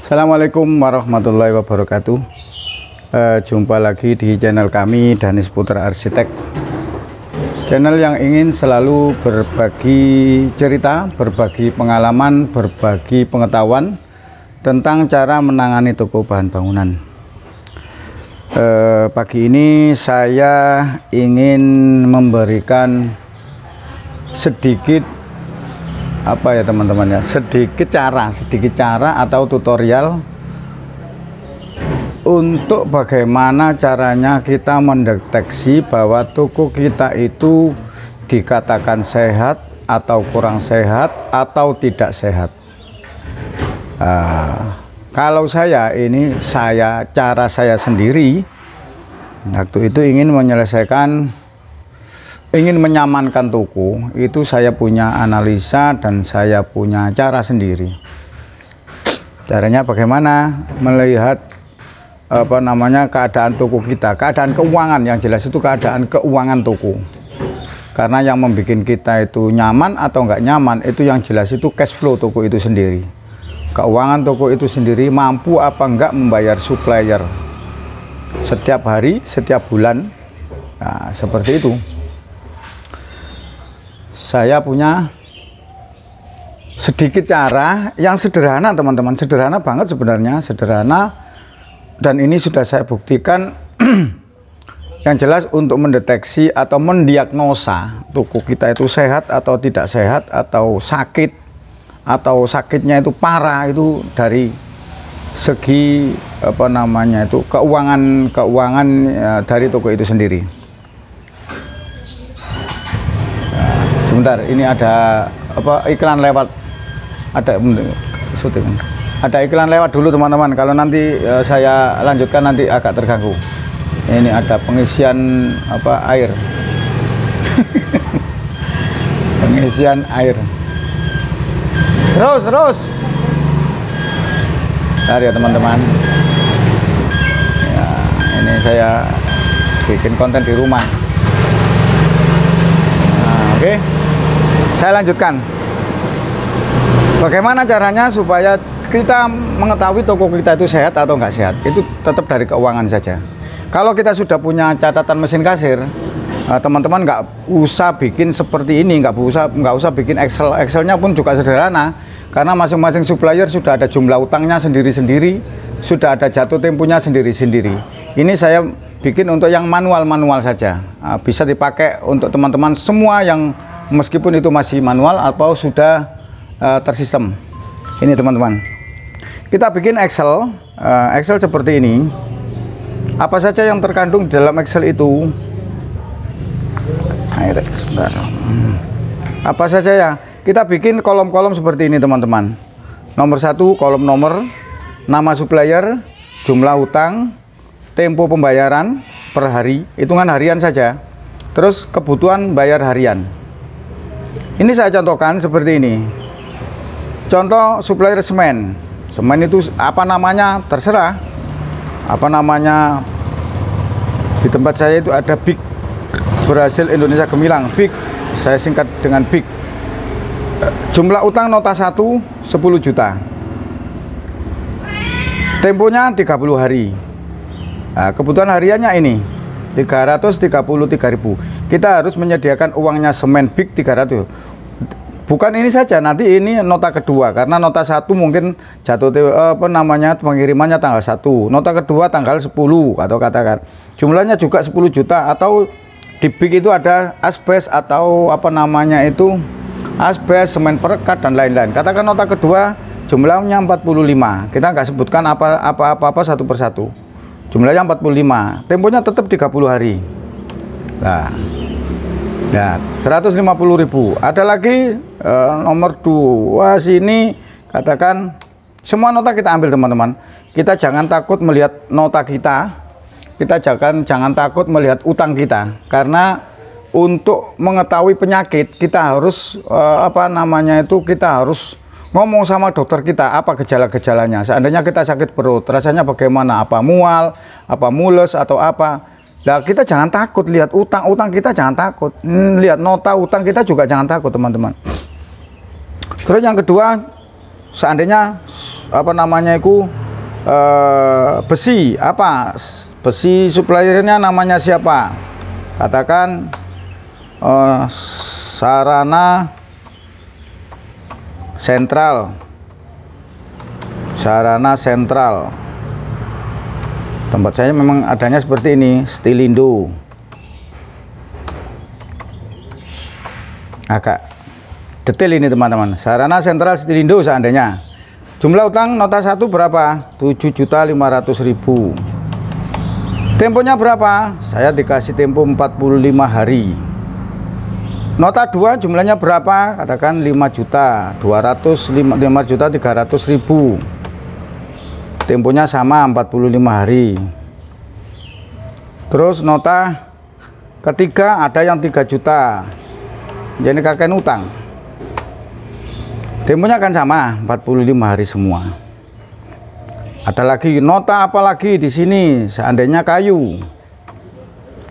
Assalamualaikum warahmatullahi wabarakatuh. Jumpa lagi di channel kami, Danis Putra Arsitek. Channel yang ingin selalu berbagi cerita, berbagi pengalaman, berbagi pengetahuan tentang cara menangani toko bahan bangunan. Pagi ini saya ingin memberikan sedikit teman-teman ya, sedikit cara atau tutorial untuk bagaimana caranya kita mendeteksi bahwa toko kita itu dikatakan sehat atau kurang sehat atau tidak sehat. Kalau cara saya sendiri waktu itu ingin menyamankan toko, itu saya punya analisa dan saya punya cara sendiri. Caranya bagaimana melihat keadaan toko kita, keadaan keuangan, yang jelas itu keadaan keuangan toko. Karena yang membuat kita itu nyaman atau enggak nyaman, itu yang jelas itu cash flow toko itu sendiri. Keuangan toko itu sendiri mampu apa enggak membayar supplier setiap hari, setiap bulan. Nah, seperti itu. Saya punya sedikit cara yang sederhana, teman-teman. Sederhana banget sebenarnya, sederhana. Dan ini sudah saya buktikan. Yang jelas untuk mendeteksi atau mendiagnosa toko kita itu sehat atau tidak sehat, atau sakit, atau sakitnya itu parah, itu dari segi keuangan dari toko itu sendiri. Sebentar, ini ada iklan lewat, ada iklan lewat dulu teman-teman. Kalau nanti saya lanjutkan nanti agak terganggu. Ini ada pengisian air. Pengisian air. Terus. Bentar ya teman-teman. Ya, ini saya bikin konten di rumah. Nah, oke. Saya lanjutkan. Bagaimana caranya supaya kita mengetahui toko kita itu sehat atau enggak sehat? Itu tetap dari keuangan saja. Kalau kita sudah punya catatan mesin kasir, teman-teman nggak usah bikin seperti ini, nggak usah bikin Excelnya pun juga sederhana, karena masing-masing supplier sudah ada jumlah utangnya sendiri-sendiri, sudah ada jatuh temponya sendiri-sendiri. Ini saya bikin untuk yang manual saja, bisa dipakai untuk teman-teman semua yang meskipun itu masih manual atau sudah tersistem. Ini teman-teman, kita bikin Excel seperti ini. Apa saja yang terkandung di dalam Excel itu? Apa saja ya? Kita bikin kolom-kolom seperti ini teman-teman. Nomor 1 kolom nomor, nama supplier, jumlah utang, tempo pembayaran per hari, hitungan harian saja. Terus kebutuhan bayar harian. Ini saya contohkan seperti ini. Contoh supplier semen. Semen itu apa namanya terserah. Apa namanya, di tempat saya itu ada Big Berhasil Indonesia Gemilang, Big, saya singkat dengan Big. Jumlah utang nota 1 10 juta, temponya 30 hari. Nah, kebutuhan hariannya ini 333.000. Kita harus menyediakan uangnya semen Big 300. Bukan ini saja, nanti ini nota kedua, karena nota 1 mungkin jatuh pengirimannya tanggal 1, nota kedua tanggal 10, atau katakan jumlahnya juga 10 juta, atau di Big itu ada asbes atau asbes, semen perekat dan lain-lain. Katakan nota kedua jumlahnya 45, kita nggak sebutkan apa-apa satu persatu, jumlahnya 45, temponya tetap 30 hari. Nah, 150.000. Ada lagi nomor 2 sini, katakan semua nota kita ambil teman-teman. Kita jangan takut melihat nota kita jangan takut melihat utang kita, karena untuk mengetahui penyakit kita harus kita harus ngomong sama dokter kita apa gejala-gejalanya. Seandainya kita sakit perut, rasanya bagaimana, apa mual, apa mules atau apa. Nah, kita jangan takut lihat utang kita, jangan takut lihat nota utang kita juga jangan takut teman-teman. Terus yang kedua, seandainya apa namanya itu besi, apa besi suppliernya namanya siapa? Katakan Sarana Sentral, Sarana Sentral. Tempat saya memang adanya seperti ini, Stilindo. Agak detail ini teman-teman. Sarana Sentral Stilindo seandainya. Jumlah utang nota 1 berapa? 7.500.000. Temponya berapa? Saya dikasih tempo 45 hari. Nota 2 jumlahnya berapa? Katakan 5.300.000. Temponya sama 45 hari. Terus nota ketiga ada yang 3 juta. Jadi kakek utang. Temponya akan sama 45 hari semua. Ada lagi nota apa lagi di sini? Seandainya kayu.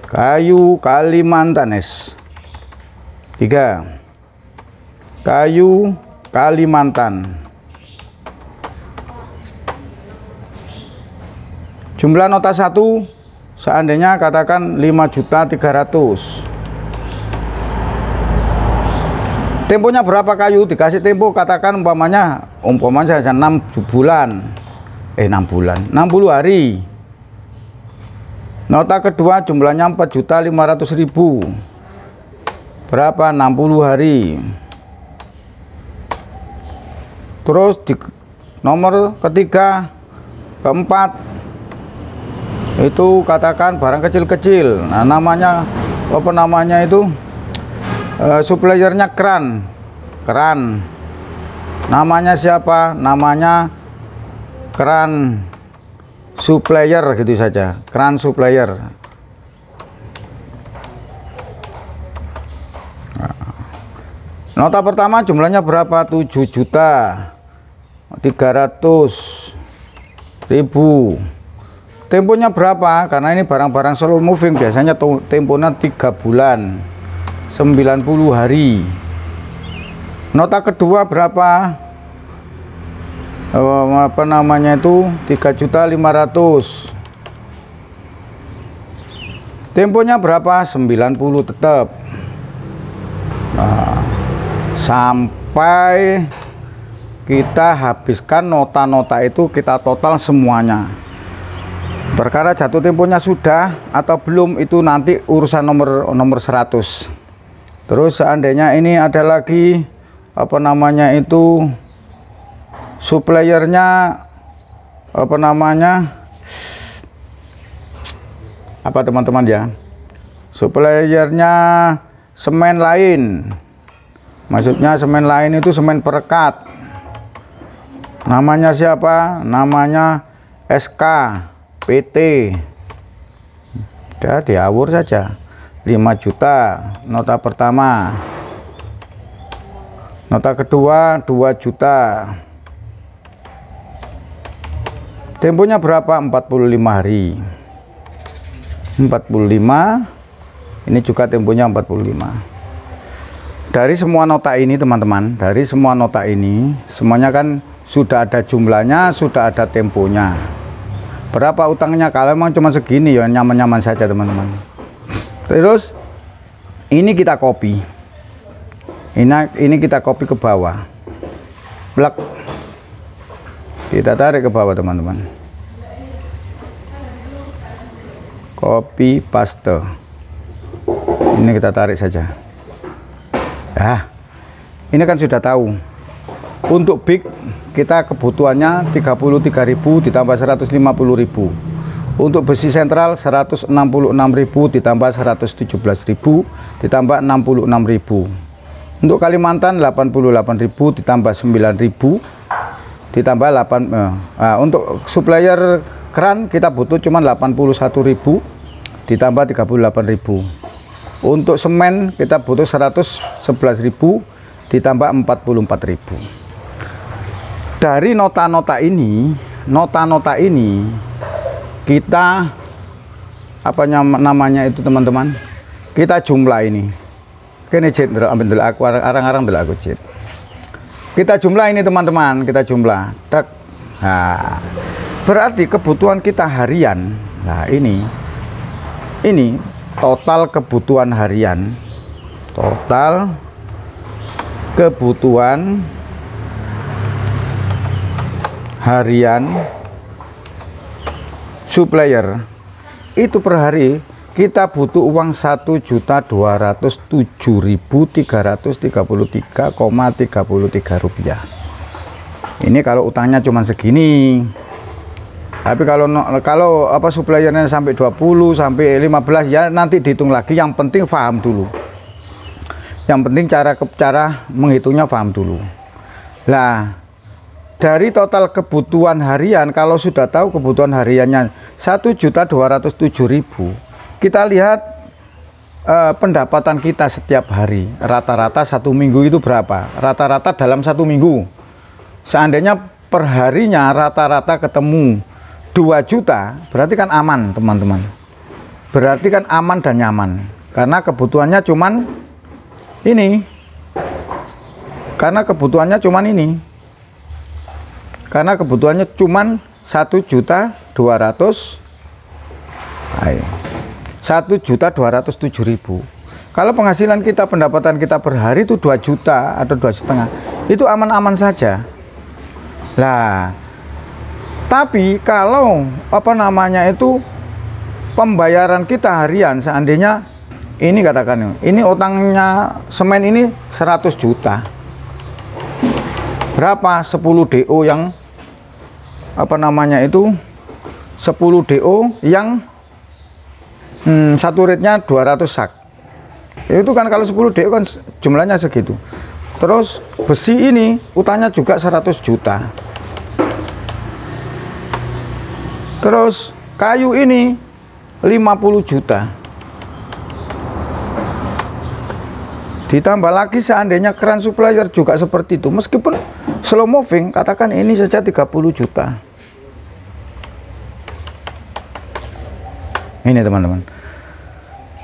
Kayu Kalimantanes. 3. Kayu Kalimantan. Jumlah nota 1 seandainya katakan 5.300.000. Temponya berapa kayu? Dikasih tempo katakan umpamanya saja 6 bulan. 60 hari. Nota kedua jumlahnya 4.500.000. Berapa? 60 hari. Terus di nomor ketiga, keempat itu katakan barang kecil-kecil. Nah, namanya apa namanya itu? Suppliernya keran. Namanya siapa? Namanya keran supplier gitu saja. Keran supplier. Nota pertama jumlahnya berapa? 7.300.000. Temponya berapa? Karena ini barang-barang slow moving, biasanya temponya 3 bulan 90 hari. Nota kedua berapa? Apa namanya itu? 3.500.000. Temponya berapa? 90 tetap. Nah, sampai kita habiskan nota-nota itu, kita total semuanya. Perkara jatuh temponya sudah atau belum itu nanti urusan nomor 100. Terus seandainya ini ada lagi apa namanya itu suppliernya apa namanya apa teman-teman ya, suppliernya semen lain, maksudnya semen lain itu semen perekat. Namanya siapa? Namanya SK PT. Udah diawur saja 5 juta nota pertama. Nota kedua 2 juta. Temponya berapa? 45 hari. 45. Ini juga temponya 45. Dari semua nota ini teman-teman, dari semua nota ini semuanya kan sudah ada jumlahnya, sudah ada temponya. Berapa utangnya? Kalau memang cuma segini ya nyaman-nyaman saja teman-teman. Terus ini kita copy. Ini kita copy ke bawah. Plak. Kita tarik ke bawah teman-teman. Copy paste. Ini kita tarik saja. Ini kan sudah tahu. Untuk big kita kebutuhannya 33.000 ditambah 150.000. Untuk besi sentral 166.000 ditambah 117.000 ditambah 66.000. Untuk Kalimantan 88.000 ditambah 9.000 ditambah 8. Untuk supplier keran kita butuh cuma 81.000 ditambah 38.000. Untuk semen kita butuh 111.000 ditambah 44.000. Dari nota-nota ini kita apa namanya itu teman-teman, kita jumlah ini. Kene cet ambil aku arang-arang aku cet. Kita jumlah ini teman-teman, kita jumlah. Tak. Nah, berarti kebutuhan kita harian. Nah, ini total kebutuhan harian. Total kebutuhan harian supplier itu per hari kita butuh uang 1.207.333,33 rupiah. Ini kalau utangnya cuma segini. Tapi kalau apa suppliernya sampai 20 sampai 15 ya nanti dihitung lagi. Yang penting paham dulu. Yang penting cara menghitungnya paham dulu. Lah, dari total kebutuhan harian, kalau sudah tahu kebutuhan hariannya 1.207.000, kita lihat pendapatan kita setiap hari. Rata-rata satu minggu itu berapa? Rata-rata dalam satu minggu. Seandainya perharinya rata-rata ketemu 2 juta, berarti kan aman teman-teman. Berarti kan aman dan nyaman. Karena kebutuhannya cuman ini. Karena kebutuhannya cuman ini. Karena kebutuhannya cuman 1.207.000. Kalau penghasilan kita, pendapatan kita per hari itu 2 juta atau 2,5, itu aman-aman saja. Lah, tapi kalau apa namanya itu pembayaran kita harian, seandainya ini katakan ini utangnya semen ini 100 juta. Berapa? 10 DO yang apa namanya itu 10 DO yang satu rate-nya 200 sak. Itu kan kalau 10 DO kan jumlahnya segitu. Terus besi ini utangnya juga 100 juta. Terus kayu ini 50 juta. Ditambah lagi seandainya keran supplier juga seperti itu. Meskipun slow moving, katakan ini saja 30 juta. Ini teman-teman.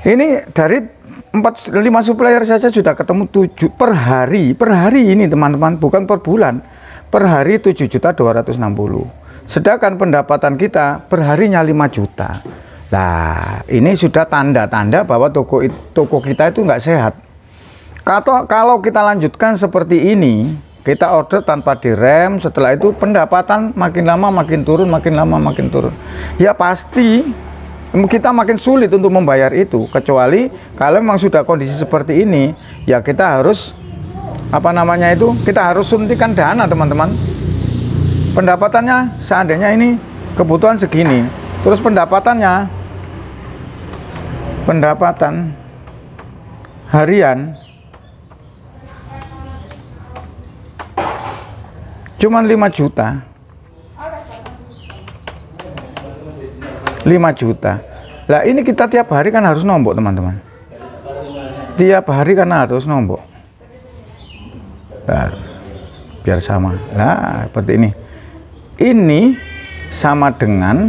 Ini dari 4-5 supplier saja sudah ketemu 7 per hari. Per hari ini teman-teman, bukan per bulan. Per hari 7.260.000. Sedangkan pendapatan kita perharinya 5 juta. Nah, ini sudah tanda-tanda bahwa toko kita itu nggak sehat. Kalau kita lanjutkan seperti ini, kita order tanpa direm, setelah itu pendapatan makin lama makin turun, makin lama makin turun. Ya pasti kita makin sulit untuk membayar itu. Kecuali kalau memang sudah kondisi seperti ini, ya kita harus apa namanya itu, kita harus suntikan dana teman-teman. Pendapatannya seandainya ini kebutuhan segini, terus pendapatan harian cuman 5 juta. 5 juta. Lah ini kita tiap hari kan harus nombok teman-teman. Tiap hari kan harus nombok. Nah, biar sama. Nah, seperti ini. Ini sama dengan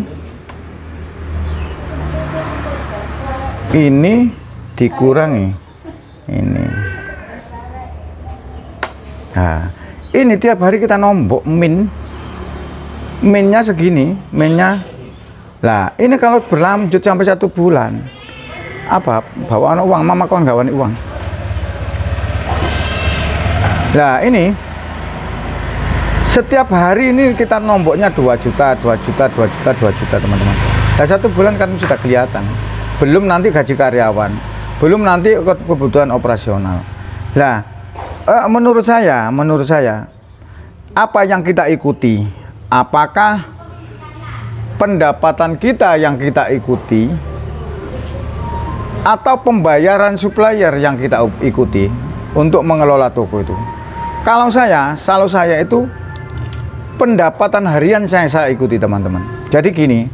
ini dikurangi ini. Nah, ini tiap hari kita nombok minnya segini, minnya. Lah, ini kalau berlanjut sampai 1 bulan, apa bawa uang, mama kawan gawan uang. Lah, ini setiap hari ini kita nomboknya 2 juta, 2 juta, 2 juta, 2 juta teman-teman. Nah, 1 bulan kan sudah kelihatan. Belum nanti gaji karyawan, belum nanti kebutuhan operasional. Nah, menurut saya, apa yang kita ikuti? Apakah pendapatan kita yang kita ikuti, atau pembayaran supplier yang kita ikuti untuk mengelola toko itu? Kalau saya itu pendapatan harian saya ikuti teman-teman. Jadi gini,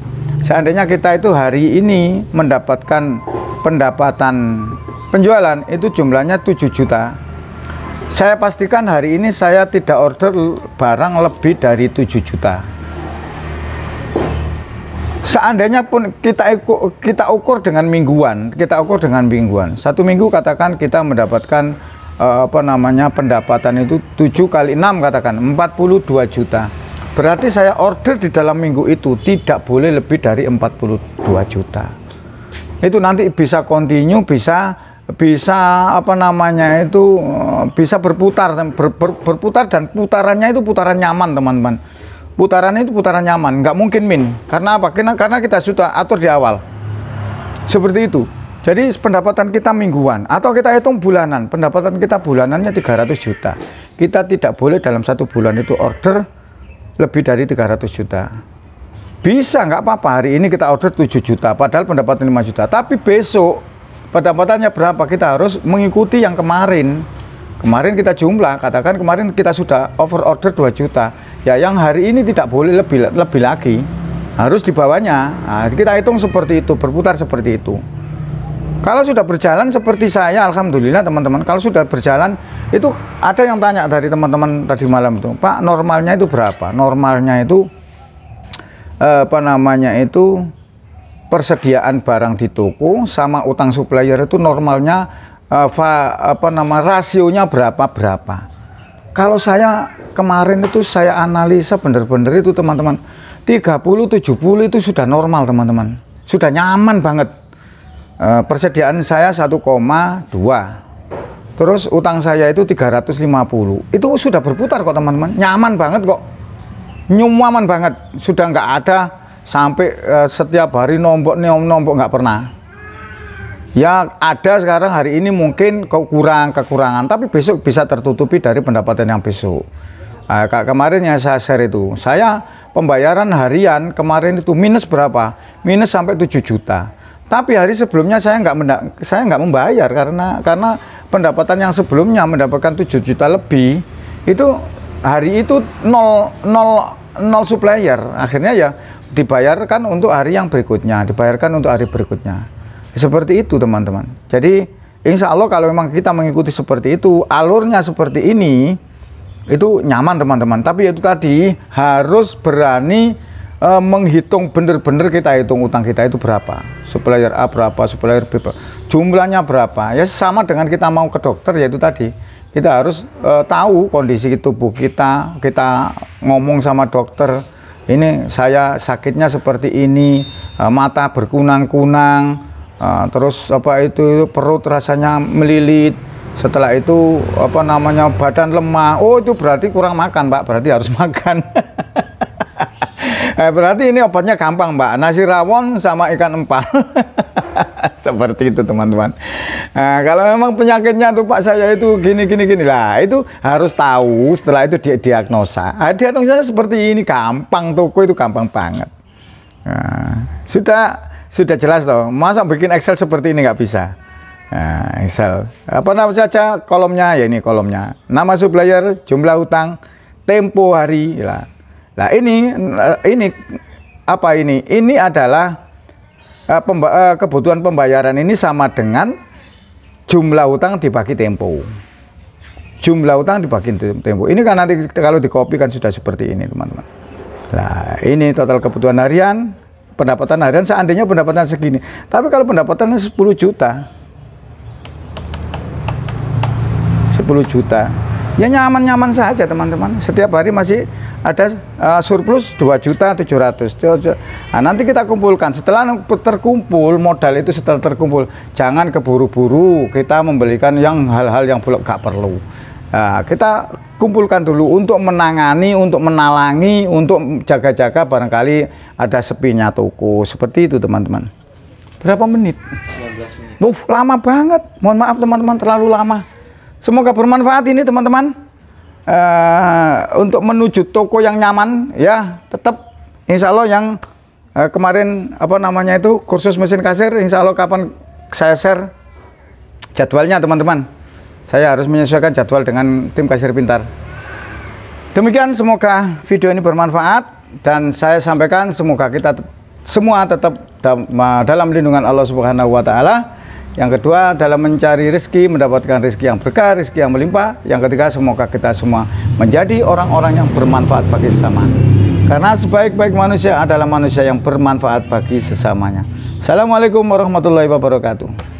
seandainya kita itu hari ini mendapatkan pendapatan penjualan itu jumlahnya 7 juta, saya pastikan hari ini saya tidak order barang lebih dari 7 juta. Seandainya pun kita ukur dengan mingguan, 1 minggu katakan kita mendapatkan apa namanya pendapatan itu 7 kali 6 katakan 42 juta. Berarti saya order di dalam minggu itu tidak boleh lebih dari 42 juta. Itu nanti bisa continue, bisa apa namanya itu bisa berputar dan putarannya itu putaran nyaman teman-teman. Putarannya itu putaran nyaman, nggak mungkin min. Karena apa? Karena kita sudah atur di awal. Seperti itu. Jadi pendapatan kita mingguan atau kita hitung bulanan, pendapatan kita bulanannya 300 juta. Kita tidak boleh dalam satu bulan itu order lebih dari 300 juta. Bisa nggak apa-apa, hari ini kita order 7 juta, padahal pendapatan 5 juta. Tapi besok pendapatannya berapa, kita harus mengikuti yang kemarin. Kemarin kita jumlah, katakan kemarin kita sudah over order 2 juta. Ya yang hari ini tidak boleh lebih lagi, harus di bawahnya. Nah, kita hitung seperti itu, berputar seperti itu. Kalau sudah berjalan seperti saya, alhamdulillah teman-teman, kalau sudah berjalan, itu ada yang tanya dari teman-teman tadi malam itu, Pak, normalnya itu berapa? Normalnya itu apa namanya itu persediaan barang di toko sama utang supplier itu normalnya rasionya berapa. Kalau saya kemarin itu saya analisa bener-bener itu teman-teman, 30-70 itu sudah normal teman-teman, sudah nyaman banget. Persediaan saya 1,2, terus utang saya itu 350, itu sudah berputar kok teman-teman, nyaman banget kok, nyaman banget, sudah nggak ada sampai setiap hari nombok nggak pernah. Ya ada sekarang hari ini mungkin kekurangan, tapi besok bisa tertutupi dari pendapatan yang besok. Kemarin yang saya share itu, saya pembayaran harian kemarin itu minus berapa? Minus sampai 7 juta. Tapi hari sebelumnya saya nggak membayar karena pendapatan yang sebelumnya mendapatkan 7 juta lebih, itu hari itu nol supplier, akhirnya ya dibayarkan untuk hari yang berikutnya, seperti itu teman-teman. Jadi insya Allah kalau memang kita mengikuti seperti itu, alurnya seperti ini, itu nyaman teman-teman. Tapi itu tadi harus berani menghitung, bener-bener kita hitung utang kita itu berapa, supplier A berapa, supplier B berapa, jumlahnya berapa. Ya sama dengan kita mau ke dokter, yaitu tadi kita harus tahu kondisi tubuh kita ngomong sama dokter, ini saya sakitnya seperti ini, mata berkunang-kunang, terus apa itu perut rasanya melilit, setelah itu apa namanya badan lemah, oh itu berarti kurang makan Pak, berarti harus makan. Berarti ini obatnya gampang Mbak, nasi rawon sama ikan empal. Seperti itu teman-teman. Nah, kalau memang penyakitnya tuh Pak saya itu gini lah, itu harus tahu, setelah itu diagnosa. Diagnosanya seperti ini, gampang, toko itu gampang banget. Nah, sudah jelas toh, masa bikin Excel seperti ini nggak bisa. Nah, Excel apa namanya saja kolomnya, ya ini kolomnya, nama supplier, jumlah utang, tempo hari lah. Nah ini apa ini? Ini adalah kebutuhan pembayaran ini sama dengan jumlah utang dibagi tempo. Jumlah utang dibagi tempo. Ini kan nanti kalau dikopi kan sudah seperti ini teman-teman. Nah ini total kebutuhan harian, pendapatan harian seandainya pendapatan segini. Tapi kalau pendapatannya 10 juta, 10 juta. Ya nyaman-nyaman saja teman-teman. Setiap hari masih ada surplus 2.700.000. Nah, nanti kita kumpulkan. Setelah terkumpul modal itu, setelah terkumpul, jangan keburu-buru kita membelikan yang hal-hal yang belum gak perlu. Nah, kita kumpulkan dulu untuk menangani, untuk menalangi, untuk jaga-jaga barangkali ada sepinya toko. Seperti itu teman-teman. Berapa menit? 15 menit. Lama banget. Mohon maaf teman-teman, terlalu lama. Semoga bermanfaat ini teman-teman, untuk menuju toko yang nyaman ya. Tetap insya Allah yang kemarin apa namanya itu kursus mesin kasir, insya Allah kapan saya share jadwalnya teman-teman. Saya harus menyesuaikan jadwal dengan tim kasir pintar. Demikian, semoga video ini bermanfaat dan saya sampaikan semoga kita semua tetap dalam lindungan Allah Subhanahu wa Ta'ala. Yang kedua, dalam mencari rezeki, mendapatkan rezeki yang berkah, rezeki yang melimpah. Yang ketiga, semoga kita semua menjadi orang-orang yang bermanfaat bagi sesama. Karena sebaik-baik manusia adalah manusia yang bermanfaat bagi sesamanya. Assalamualaikum warahmatullahi wabarakatuh.